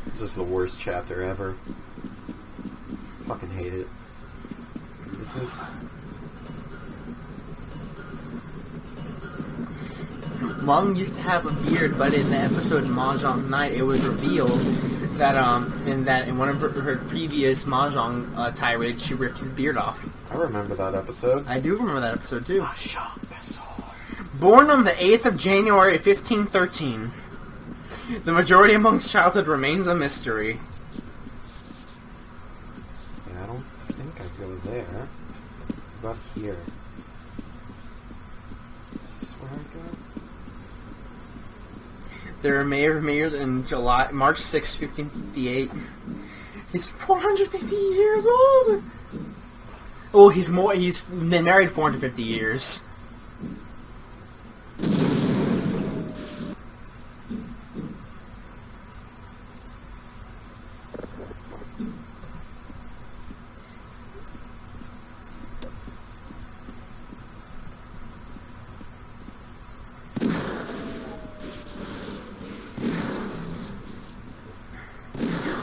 This is the worst chapter ever. Fucking hate it. Is this... Mung used to have a beard, but in the episode Mahjong Night, it was revealed that in one of her previous Mahjong tirades, she ripped his beard off. I remember that episode. I do remember that episode too. Born on the 8th of January 1513, the majority of Mung's childhood remains a mystery. Yeah, I don't think I go there. What about here? Is this where I go? They were married in March 6, 1558. He's 450 years old! Oh, he's been married 450 years.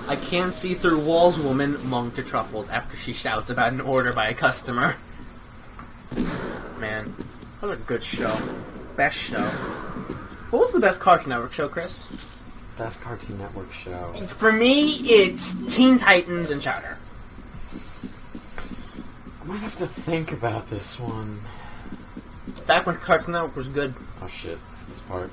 I can't see through walls, woman, Mung to Truffles after she shouts about an order by a customer. Man, that was a good show. Best show. What was the best Cartoon Network show, Chris? Best Cartoon Network show. For me, it's Teen Titans and Chowder. I might have to think about this one. Back when Cartoon Network was good. Oh shit, it's this part.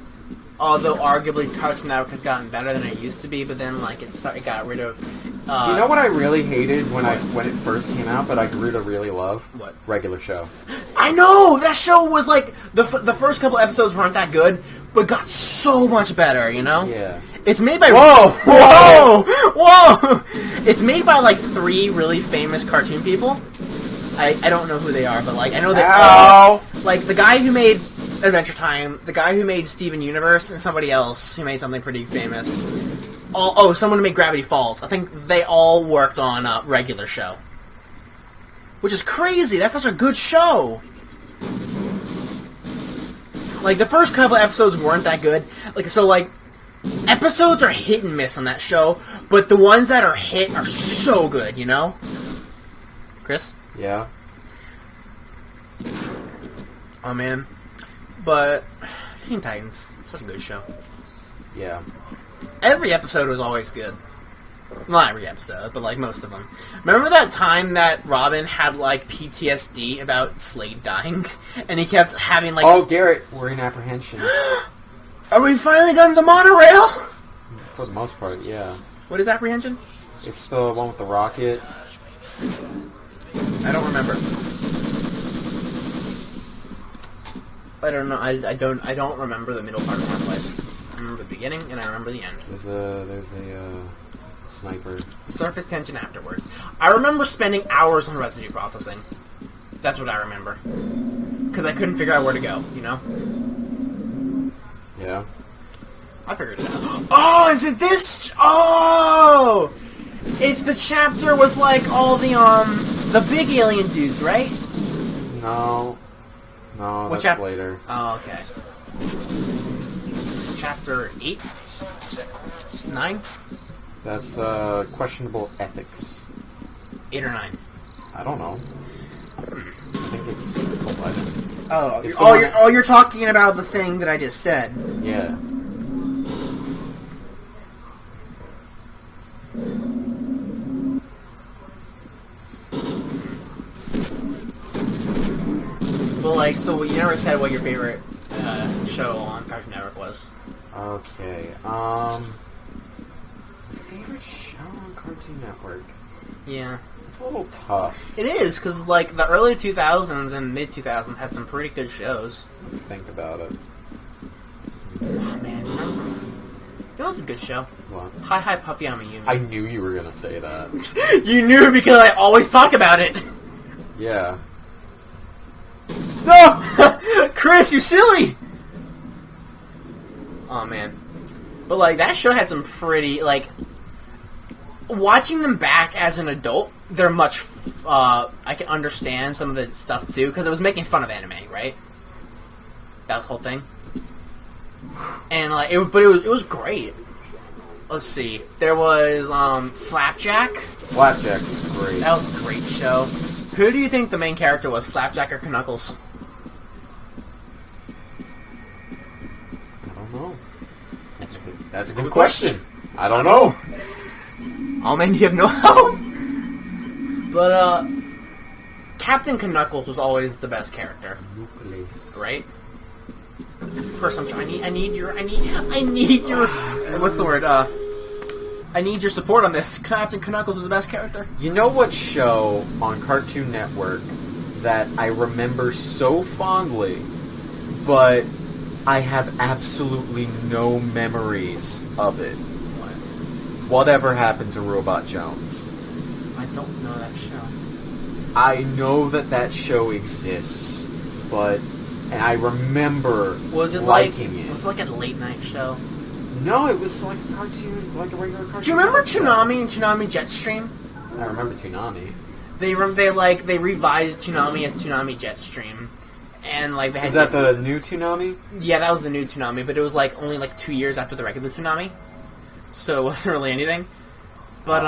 Although arguably Cartoon Network has gotten better than it used to be, but then like it got rid of. You know what I really hated when it first came out, but I grew to really love? What? Regular Show. I know that show was like the first couple episodes weren't that good, but got so much better. You know? Yeah. It's made by whoa. It's made by like 3 really famous cartoon people. I don't know who they are, but like I know that like the guy who made Adventure Time, the guy who made Steven Universe, and somebody else who made something pretty famous. Someone who made Gravity Falls. I think they all worked on Regular Show. Which is crazy. That's such a good show. Like, the first couple episodes weren't that good. Episodes are hit and miss on that show, but the ones that are hit are so good, you know? Chris? Yeah? Oh, man. But Teen Titans, such a good show. Yeah. Every episode was always good. Not every episode, but like most of them. Remember that time that Robin had like PTSD about Slade dying, and he kept having like. Oh, Garrett, we're in apprehension. Are we finally done the monorail? For the most part, yeah. What is apprehension? It's the one with the rocket. I don't remember. I don't know. I don't remember the middle part of my life. I remember the beginning and I remember the end. There's a sniper. Surface tension afterwards. I remember spending hours on residue processing. That's what I remember. Because I couldn't figure out where to go, you know? Yeah. I figured it out. Oh, is it this? Oh! It's the chapter with, like, all the big alien dudes, right? No. No, What that's later. Oh, okay. Chapter 8? 9? That's, questionable ethics. 8 or 9? I don't know. I think it's 11. Oh, you're talking about the thing that I just said. Yeah. But, like, so you never said what your favorite show on Cartoon Network was. Okay, favorite show on Cartoon Network? Yeah. It's a little tough. It is, because, like, the early 2000s and mid-2000s had some pretty good shows. Think about it. Oh, man. It was a good show. What? Hi Hi Puffy Amiyumi. I knew you were gonna say that. You knew because I always talk about it. Yeah. No! Chris, you silly! Oh, man. But, like, that show had some pretty, like... Watching them back as an adult, they're much... I can understand some of the stuff, too, because it was making fun of anime, right? That was the whole thing. And, like, it was great. let's see. There was Flapjack. Flapjack was great. That was a great show. Who do you think the main character was, Flapjack or Knuckles? I don't know. That's a good question. I don't know. Oh man, you have no help. But Captain Knuckles was always the best character, right? First, I'm trying. I need your. What's the word? I need your support on this. Captain Knuckles was the best character. You know what show on Cartoon Network that I remember so fondly, but I have absolutely no memories of it? Whatever Happened to Robot Jones? I don't know that show. I know that show exists, and I remember liking it. Was it like a late night show? No, it was like a cartoon, like a regular cartoon. Do you remember show. Toonami and Toonami Jetstream? I remember Toonami. They revised Toonami as Toonami Jetstream, and like they had. Is that the new Toonami? Yeah, that was the new Toonami, but it was like only like 2 years after the regular Toonami, so it wasn't really anything. But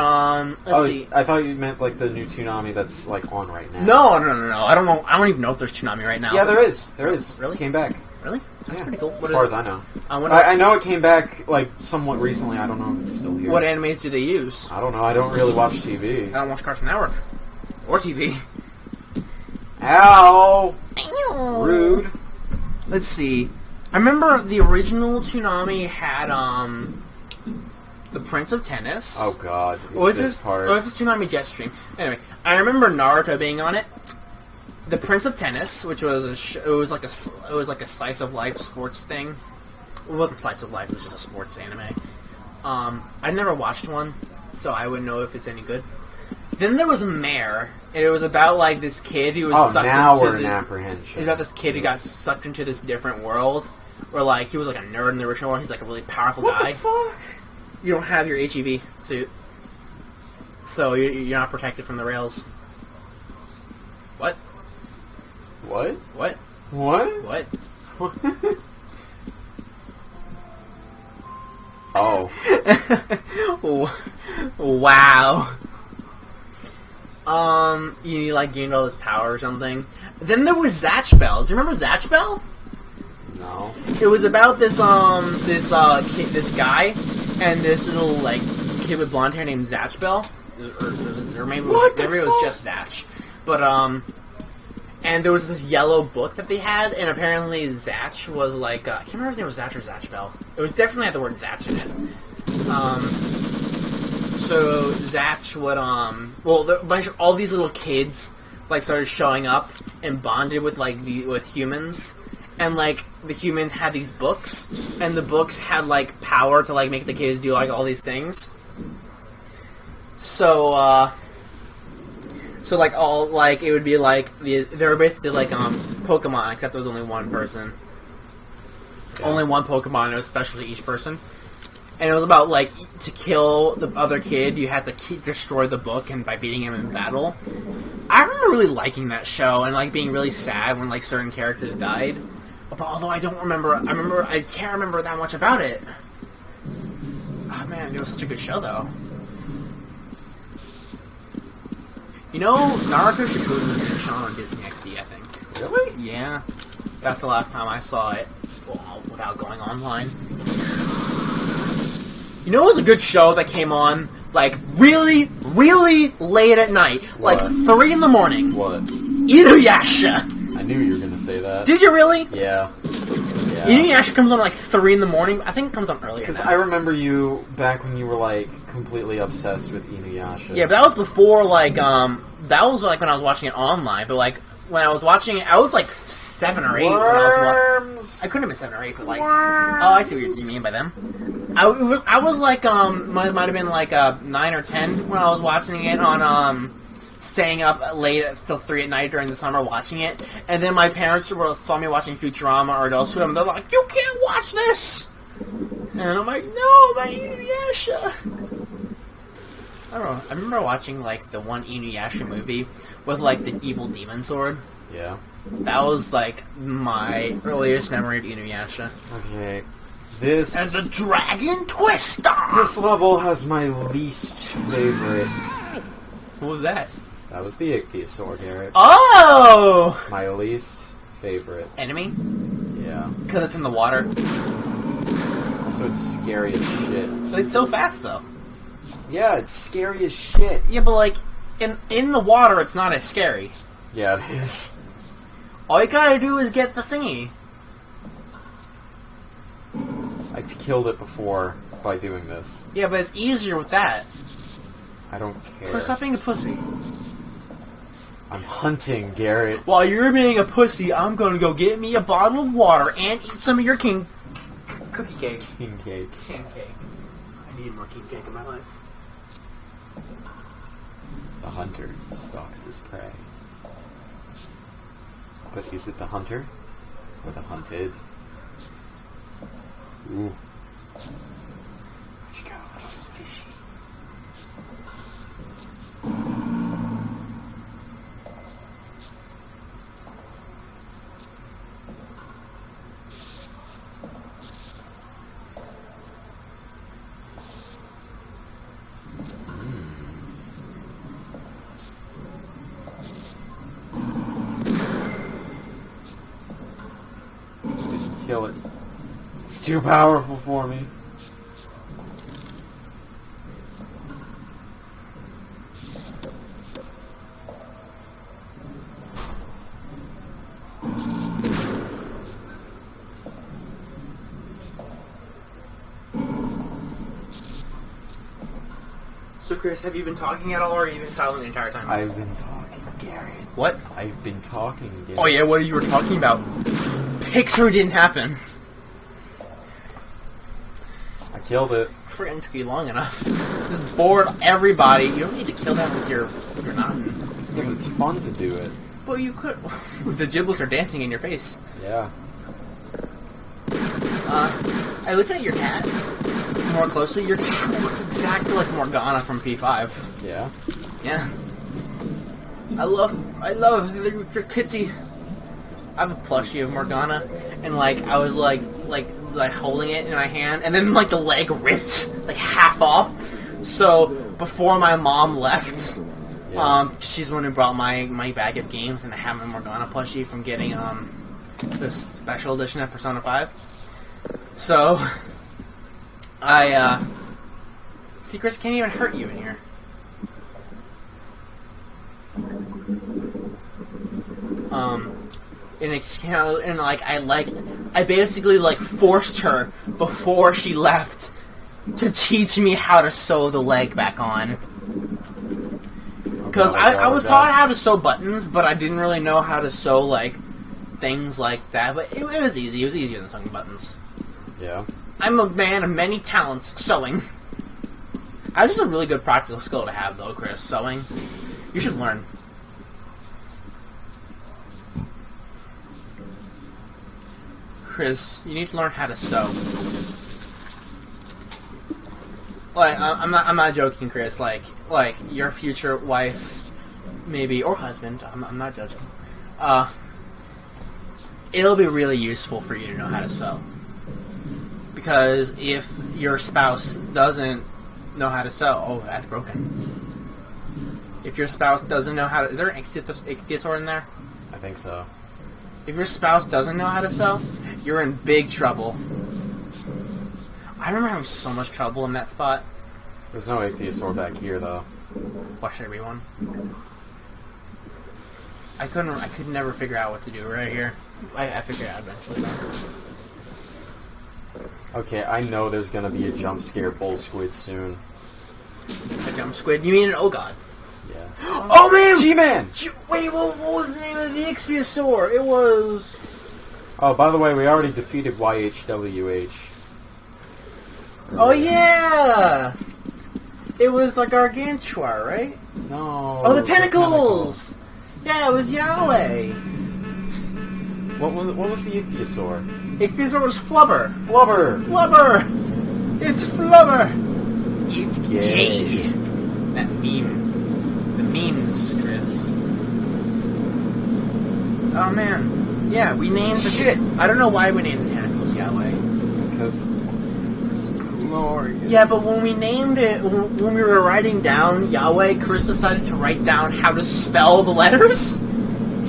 let's see. I thought you meant like the new Toonami that's like on right now. No. I don't know. I don't even know if there's Toonami right now. Yeah, there is. There is. Really? Came back. Really? That's pretty cool. As far as I know. I I know it came back like somewhat recently. I don't know if it's still here. What animes do they use? I don't know. I don't really watch TV. I don't watch Cartoon Network or TV. Ow! Rude. Let's see. I remember the original Toonami had the Prince of Tennis. Oh God! Or was this Toonami Jetstream? Anyway, I remember Naruto being on it. The Prince of Tennis, which was it was like a slice of life sports thing. It wasn't slice of life; it was just a sports anime. I never watched one, so I wouldn't know if it's any good. Then there was Mare, and it was about like this kid who was sucked into apprehension. It was about this kid who got sucked into this different world, where like he was like a nerd in the original world. He's like a really powerful guy. What the fuck? You don't have your HEV suit, so you're not protected from the rails. What? What? What? What? What? Oh. Wow. You like gained all this power or something. Then there was Zatch Bell. Do you remember Zatch Bell? No. It was about this this guy and this little like kid with blonde hair named Zatch Bell, or maybe it was just Zatch, but and there was this yellow book that they had, and apparently Zatch was like I can't remember if his name was Zatch or Zatch Bell. It was definitely had the word Zatch in it. So Zatch would all these little kids like started showing up and bonded with with humans. And, like, the humans had these books, and the books had, like, power to, like, make the kids do, like, all these things. So, like, it would be, like, they were basically, like, Pokemon, except there was only one person. Yeah. Only one Pokemon, and it was special to each person. And it was about, like, to kill the other kid, you had to destroy the book and by beating him in battle. I remember really liking that show, and, like, being really sad when, like, certain characters died. But although I can't remember that much about it. Oh man, it was such a good show though. You know, Naruto Shippuden is being shown on Disney XD, I think. Really? Yeah. That's the last time I saw it, without going online. You know, it was a good show that came on, like, really, really late at night. What? Like, 3 in the morning. What? Inuyasha! I knew you were going to say that. Did you really? Yeah. Inuyasha comes on like 3 in the morning. I think it comes on earlier. Because I remember you back when you were like completely obsessed with Inuyasha. Yeah, but that was before like that was like when I was watching it online. But like when I was watching it, I was like 7 or 8. Worms. I couldn't have been 7 or 8, but like Worms. oh, I see what you mean by them. I was like might have been like 9 or 10 when I was watching it on staying up late till 3 at night during the summer watching it, and then my parents saw me watching Futurama or Adult Swim, and they're like, "You can't watch this!" And I'm like, "No, my Inuyasha." I don't know. I remember watching like the one Inuyasha movie with like the evil demon sword. Yeah. That was like my earliest memory of Inuyasha. Okay. This And the Dragon Twister! this level has my least favorite. What was that? That was the Ichthyosaur, Garrett. Oh! My least favorite. Enemy? Yeah. Because it's in the water. Also, it's scary as shit. But it's so fast, though. Yeah, it's scary as shit. Yeah, but like, in the water, it's not as scary. Yeah, it is. All you gotta do is get the thingy. I've killed it before by doing this. Yeah, but it's easier with that. I don't care. Chris, stop being a pussy. I'm hunting, Garrett. While you're being a pussy, I'm gonna go get me a bottle of water and eat some of your cookie cake. King cake. King cake. I need more king cake in my life. The hunter stalks his prey. But is it the hunter? Or the hunted? Ooh. Where'd you go, little fishy? Didn't kill it. It's too powerful for me. So, Chris, have you been talking at all, or have you been silent the entire time? I've been talking, Gary. What? I've been talking, Gary. Oh yeah, what you were talking about? Pixar didn't happen. I killed it. Friggin' took you long enough. Just bored everybody. You don't need to kill that with your knot. Yeah, but it's fun to do it. Well, you could. The giblets are dancing in your face. Yeah. I looked at your cat more closely. Your cat looks exactly like Morgana from P5. Yeah? Yeah. I love your kitty. I have a plushie of Morgana, and like I was like holding it in my hand, and then like the leg ripped like half off. So before my mom left, Yeah. she's the one who brought my bag of games, and I have my Morgana plushie from getting this special edition of Persona 5. So I Secrets can't even hurt you in here. And it's kind of, and I basically like forced her before she left to teach me how to sew the leg back on. Because I was taught how to sew buttons, but I didn't really know how to sew like things like that. But it was easy. It was easier than sewing buttons. Yeah. I'm a man of many talents. Sewing. That's just a really good practical skill to have, though, Chris. Sewing. You should learn. Chris, you need to learn how to sew. Like, I'm not joking, Chris. Like your future wife, maybe, or husband. I'm not judging. It'll be really useful for you to know how to sew. Because if your spouse doesn't know how to sew, oh, that's broken. If your spouse doesn't know how to, is there an ichthyosaur in there? I think so. If your spouse doesn't know how to sew, you're in big trouble. I remember having so much trouble in that spot. There's no Ichthyosaur back here, though. Why should there be one? I could never figure out what to do right here. I figured it out eventually, though. Okay, I know there's gonna be a jump scare bull squid soon. A jump squid? You mean an oh god? Yeah. Oh man! G-Man! Wait, what was the name of the ichthyosaur? It was... Oh, by the way, we already defeated YHWH. Oh yeah! It was like Gargantua, right? No. Oh, the tentacles! Yeah, it was Yahweh! What was the Ichthyosaur? Ichthyosaur was Flubber! Flubber! Flubber! It's Flubber! It's gay. That meme. The memes, Chris. Oh man. Yeah, we named the... Shit! I don't know why we named the tentacles Yahweh. Because glorious. Yeah, but when we named it, when we were writing down Yahweh, Chris decided to write down how to spell the letters.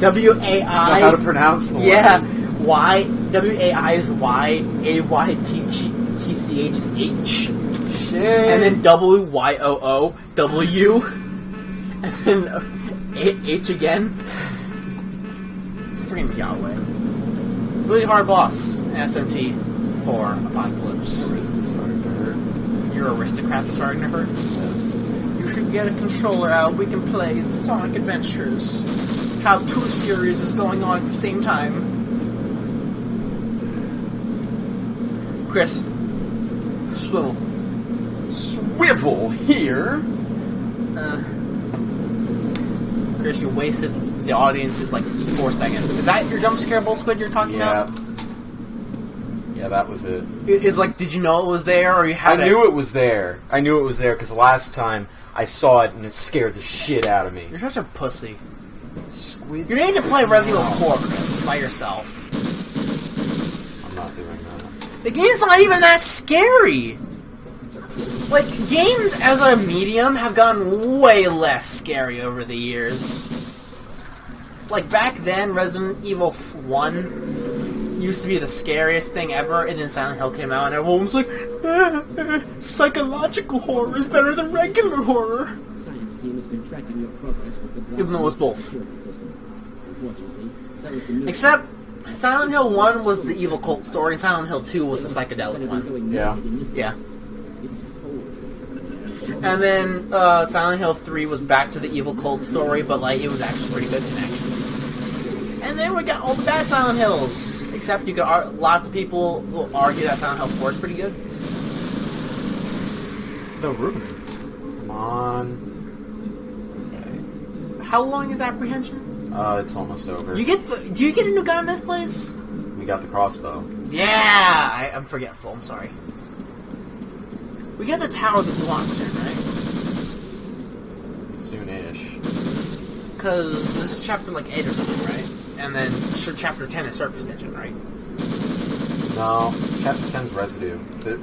W-A-I. How to pronounce the Yeah. letters. W-A-I is Y, A-Y-T-C-H is H. Shit. And then W-Y-O-O, W. And then H again. Freaking Yahweh. Really hard boss in SMT for Apocalypse. Your aristocrats are starting to hurt. You should get a controller out. We can play the Sonic Adventures. How 2 series is going on at the same time. Chris, Swivel here. Chris, you wasted the audience's like 4 seconds. Is that your jump scare bull squid you're talking about? Yeah, that was it. It's like, did you know it was there, or you had I knew it was there. I knew it was there because last time I saw it and it scared the shit out of me. You're such a pussy. Squid. You need to play Resident Evil 4, Chris, by yourself. I'm not doing that. The game's not even that scary. Like, games as a medium have gotten way less scary over the years. Like, back then, Resident Evil 1 used to be the scariest thing ever, and then Silent Hill came out, and everyone was like, psychological horror is better than regular horror. Even though it was both. Except, Silent Hill 1 was the evil cult story, and Silent Hill 2 was the psychedelic one. Yeah. Yeah. And then Silent Hill 3 was back to the evil cult story, but like it was actually pretty good in action. And then we got all the bad Silent Hills. Except you could lots of people will argue that Silent Hill 4 is pretty good. The Room. Come on. Okay. How long is Apprehension? It's almost over. Do you get a new gun in this place? We got the crossbow. Yeah, I'm forgetful. I'm sorry. We got the tower that we want soon, right? Soon-ish. Because this is chapter like 8 or something, right? And then chapter 10 is Surface Tension, right? No, chapter 10's residue.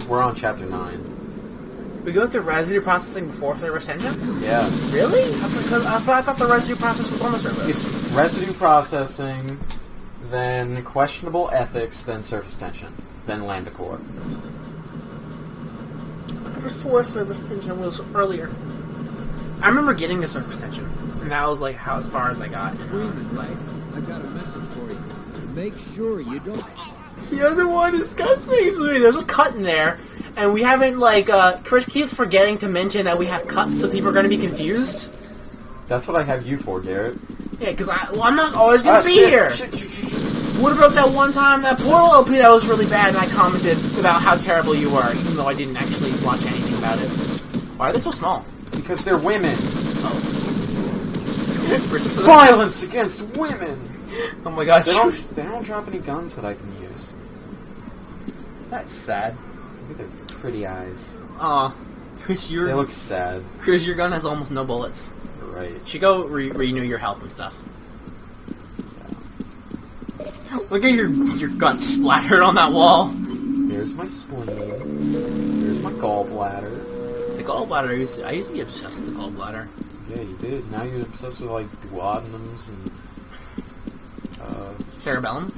We're on chapter 9. We go through residue processing before Surface Tension? Yeah. Really? I thought the residue process was on the surface. It's residue processing, then questionable ethics, then surface tension, then lambda core. I could have swore Surface Tension was earlier. I remember getting the Surface Tension, and that was like how as far as I got. Right. I've got a message for you. Make sure you don't... The other one is cutscenes. There's a cut in there, and we haven't, like, Chris keeps forgetting to mention that we have cuts, so people are going to be confused. That's what I have you for, Garrett. Yeah, because I'm not always going to be shit, here. Shit. What about that one time, that Portal LP that was really bad, and I commented about how terrible you were, even though I didn't actually watch anything about it. Why are they so small? Because they're women. Oh. Violence against women! Oh my gosh. They don't drop any guns that I can use. That's sad. Look at their pretty eyes. Aw. Chris, They look sad. Chris, your gun has almost no bullets. You're right. You should go renew your health and stuff. Look at your guts splattered on that wall. Here's my spleen. Here's my gallbladder. The gallbladder, I used to be obsessed with the gallbladder. Yeah, you did. Now you're obsessed with, like, duodenums and, Cerebellum?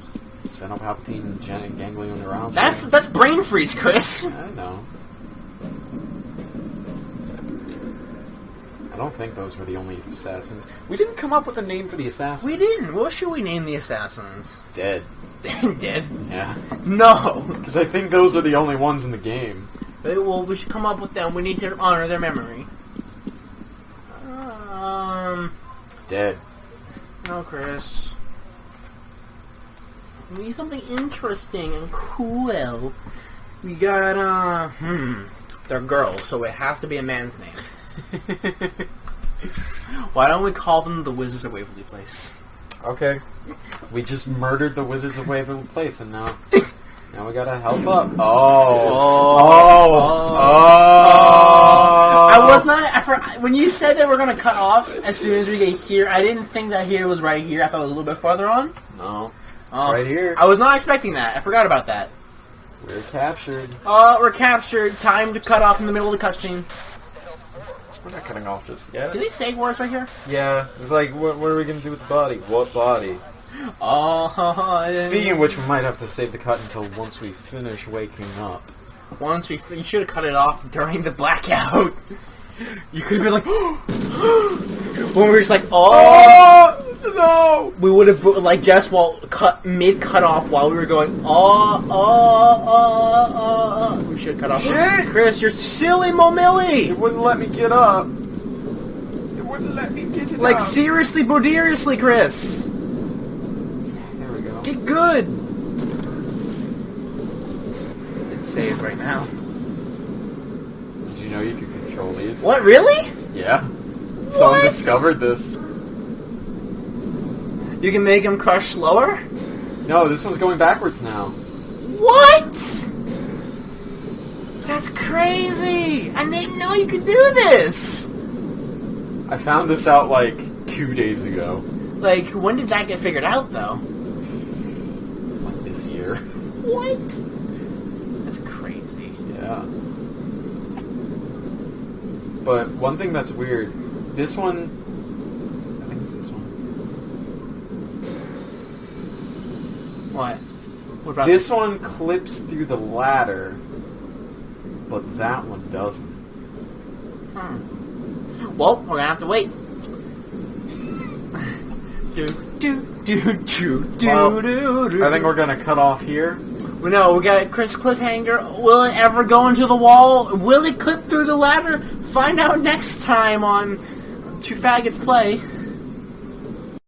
Sphenopalpatine and ganglion neurons. That's brain freeze, Chris. I know. I don't think those were the only assassins. We didn't come up with a name for the assassins. We didn't. What should we name the assassins? Dead. Dead? Yeah. No. Because I think those are the only ones in the game. Well, we should come up with them. We need to honor their memory. Dead. No, Chris. We need something interesting and cool. We got, they're girls, so it has to be a man's name. Why don't we call them the Wizards of Waverly Place? Okay. We just murdered the Wizards of Waverly Place, and now we gotta help up. I was not. When you said that we're gonna cut off as soon as we get here, I didn't think that here was right here. I thought it was a little bit farther on. No. It's right here. I was not expecting that. I forgot about that. We're captured. We're captured. Time to cut off in the middle of the cutscene. We're not cutting off just yet. Did they say words right here? Yeah. It's like, what are we going to do with the body? What body? Speaking of which, we might have to save the cut until once we finish waking up. You should have cut it off during the blackout. You could have been like, when we were just like, oh no! We would have like just cut off while we were going, We should cut off. Shit! Chris, you're silly, Momilly. It wouldn't let me get up. It wouldn't let me get it Like up. seriously, boderiously, Chris. There we go. Get good. It's saved right now. Did you know you could control these? What, really? Yeah. Someone What? discovered this. You can make him crush slower? No, this one's going backwards now. What? That's crazy! I didn't know you could do this! I found this out like 2 days ago. Like, when did that get figured out, though? Like this year. What? That's crazy. Yeah. But one thing that's weird, this one, I think it's this one. What? What about This one clips through the ladder, but that one doesn't. Well, we're gonna have to wait. I think we're gonna cut off here. No, we got a Chris cliffhanger. Will it ever go into the wall? Will it clip through the ladder? Find out next time on Two Faggots Play.